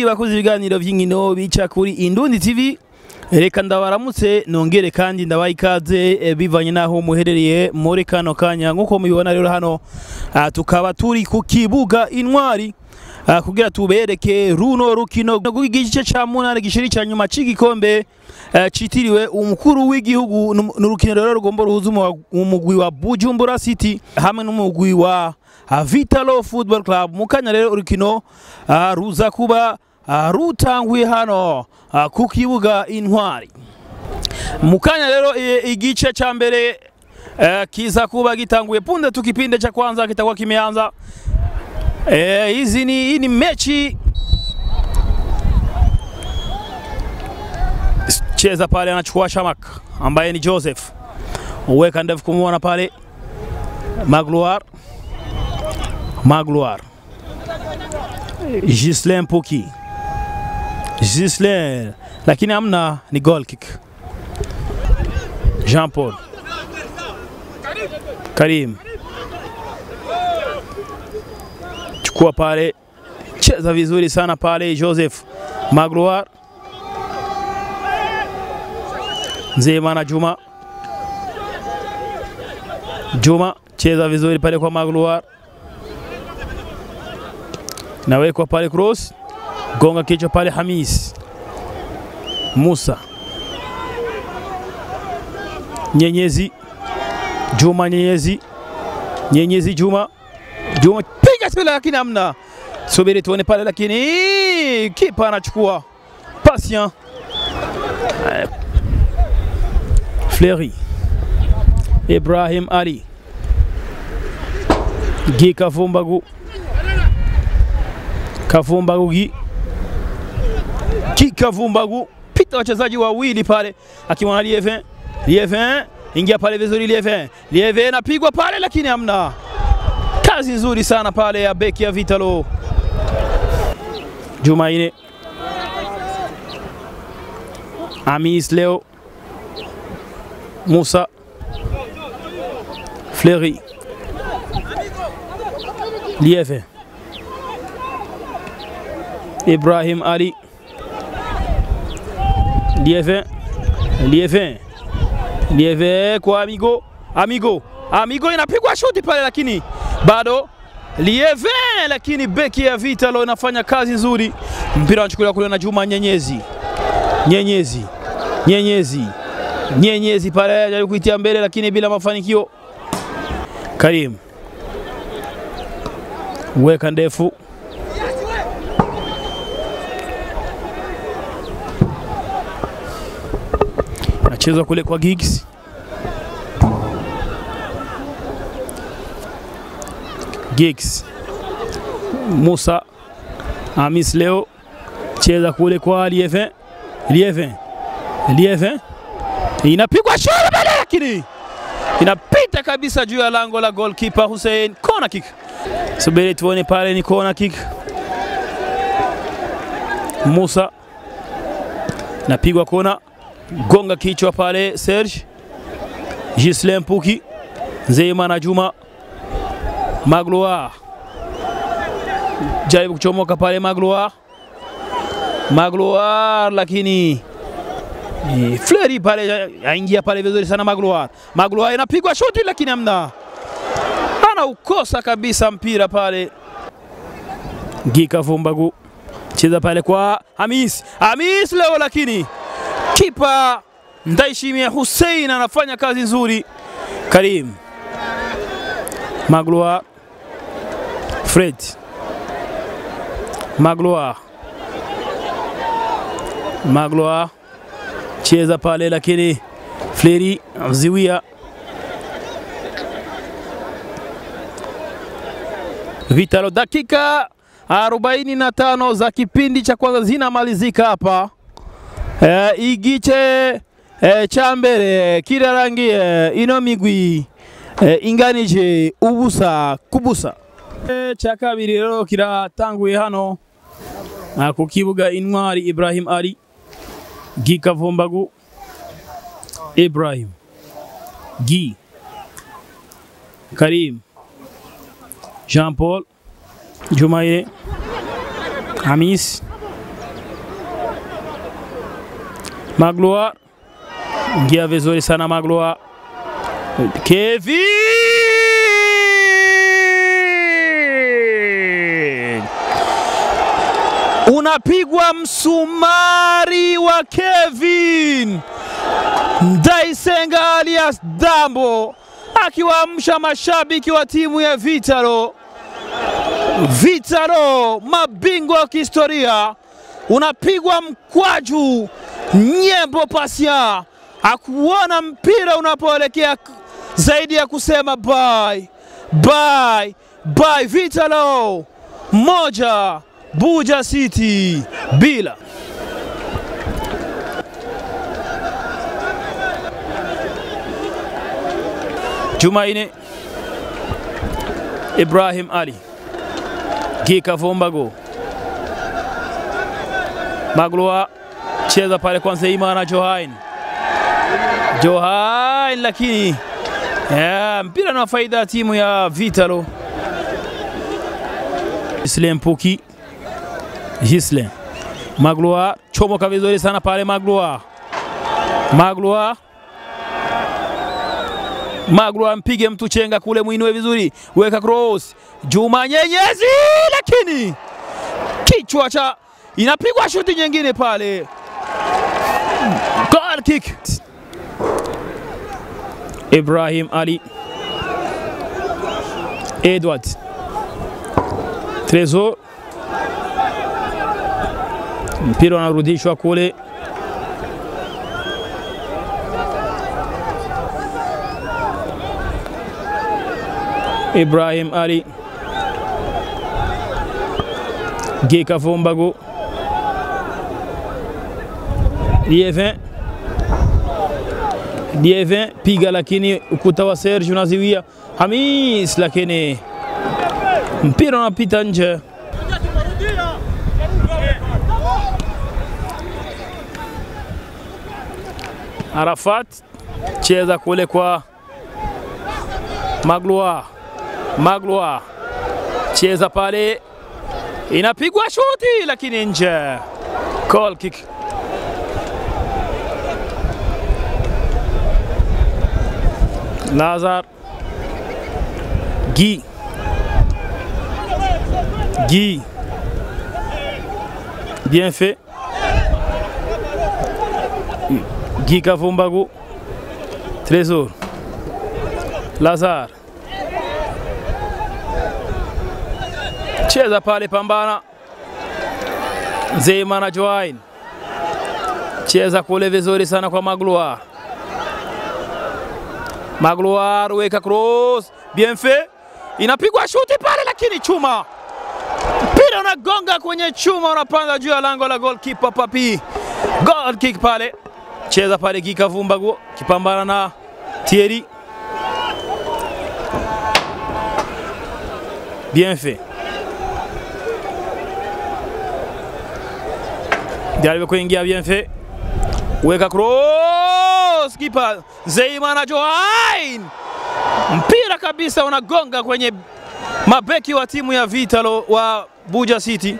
bakoze ibiganiro by'inkino bica kuri Indundi TV. Reka ndabaramutse nongere kandi ndabaye ikaze bivanye naho muherereye muri kano kanya nkuko mubibona rero hano tukaba turi ku kibuga Intwari kugira tubereke runo rukino rw'igice ca munane gishiri ca nyuma c'igikombe citiriwe umukuru w'igihugu. N'urukino rero rugomba ruhuza umugwi wa Bujumbura City hamwe n'umugwi wa Vitalo Football Club. Mukanya rero urukino ruza kuba rutanguye hano ku kibuga Intwari. Mukanya rero igice ca mbere kiza kuba gitanguye punde tukipinde cha kwanza kitakuwa kimeanza. Hizi ni mechi cheza pale, anachukua Shamak ambaye ni Joseph, uweka ndefu kumuona pale Magloire Gislain Puki Gislain, lakini amna, ni goal kick. Jean Paul Karim chukua pale, cheza vizuri sana pale Joseph. Magloire Nzeyimana Juma cheza vizuri pale kwa Magloire, nawekwa pale cross, gonga kichwa pale Hamis Musa Nyenyezi Juma piga sila, lakini amna, subiri tuone pale, lakini kipa anachukua Patient Fleury Ibrahim Ali Gi Kavumbagu pita wachezaji wawili pale, akimwana Lievin ingia pale vizuri, Lievin napigwa pale, lakini amna, kazi nzuri sana pale ya beki ya Vitalo Jumaine Amis Leo Musa Fleury Lievin Ibrahim Ali Lievin kwa Amigo inapigwa shuti pale, lakini bado Lievin, lakini beki ya Vitalo inafanya kazi nzuri. Mpira unachukuliwa kule na Juma Nyenyezi pale anajaribu kuitia mbele, lakini bila mafanikio. Karim weka ndefu, nacheza kule kwa Giggs. Musa Amis Leo cheza kule kwa Lievin inapigwa shot pale, lakini inapita kabisa juu ya lango la goalkeeper Hussein. Corner kick, subiri tuone pale, ni corner kick. Musa napigwa kona, gonga kichwa pale Serge Gislain Puki Nzeyimana Juma Magloire jaribu kuchomoka pale Magloire, lakini Fleury pale aingia pale vizuri sana Magloire inapigwa shoti, lakini amna, anaukosa kabisa mpira pale. Gi Kavumbagu cheza pale kwa Hamis Leo, lakini kipa Ndaishimia Hussein anafanya kazi nzuri. Karim Magloire Fred Magloire cheza pale, lakini Fleury ziwia. Vitalo, dakika 45 za kipindi cha kwanza zinamalizika hapa. Igice cha mbere kirarangiye, ino migwi inganije ubusa kubusa. Cha kabiri rero kiratanguye hano ku kibuga Intwari. Ibrahim Ali Gi Kavumbagu Ibrahim Gi Karim Jean Paul Jumaire Hamis Magloire ingia vizuri sana Magloire. Kevin unapigwa msumari wa Kevin Ndayisenga alias Dambo akiwaamsha mashabiki wa timu ya Vitalo. Vitalo mabingwa wa kihistoria, unapigwa mkwaju nyembo pasia, akuona mpira unapoelekea zaidi ya kusema bye bye bye. Vitalo moja Buja City bila. Jumaine Ibrahim Ali Gika Vombago Magloire cheza pale kwa Nzeyimana Johain lakini mpira na faida ya timu ya Vitalo. Gislain Puki Gislain Magloire chomoka vizuri sana pale Magloire mpige mtu chenga kule, muinue vizuri, weka cross Juma Nyenyezi, lakini kichwa cha inapigwa shuti nyingine pale. Goal kick. Ibrahim Ali Edward Trezor, mpira unarudishwa kule. Ibrahim Ali Gika Vombago Lievin piga, lakini ukuta wa Serge unaziwia Hamis, lakini mpira unapita nje. Arafat cheza kule kwa Magloire cheza pale, inapigwa shuti lakini nje. Goal kick. Lazar Guy bien fait. Gika Vombago Trezor Lazar cheza pale, pambana Nzeyimana Johain cheza kule vizuri sana kwa Magloire weka cross bien fait, inapigwa shuti pale, lakini chuma, mpira unagonga kwenye chuma, unapanda juu ya lango la goalkeeper Papi. Goal kick pale, cheza pale Gika Vombago kipambana na Thierry, bien fait. Jaribu kuingia bien fait, weka cross kipa Nzeyimana Johain, mpira kabisa unagonga kwenye mabeki wa timu ya Vitalo wa Buja City.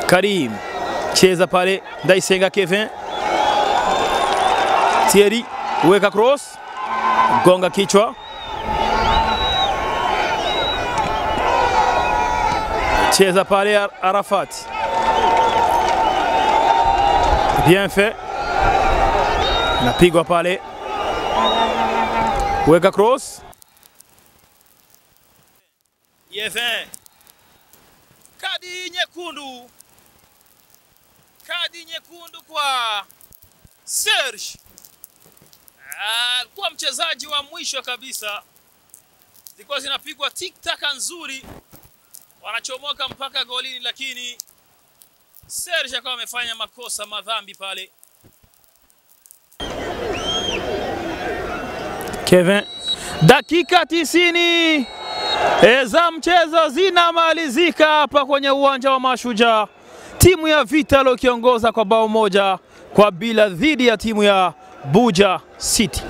Karim cheza pale, Ndayisenga Kevin, Thierry weka cross, gonga kichwa, cheza pale Arafat, bien fait, napigwa pale, weka cross, Lievin, kadi nyekundu kwa Serge. Alikuwa mchezaji wa mwisho kabisa, zilikuwa zinapigwa tik-taka nzuri, wanachomoka mpaka golini, lakini Serge akawa amefanya makosa madhambi pale. Kevin, dakika 90 za mchezo zinamalizika hapa kwenye uwanja wa Mashujaa, timu ya Vitalo ikiongoza kwa bao 1-0 dhidi ya timu ya Buja City.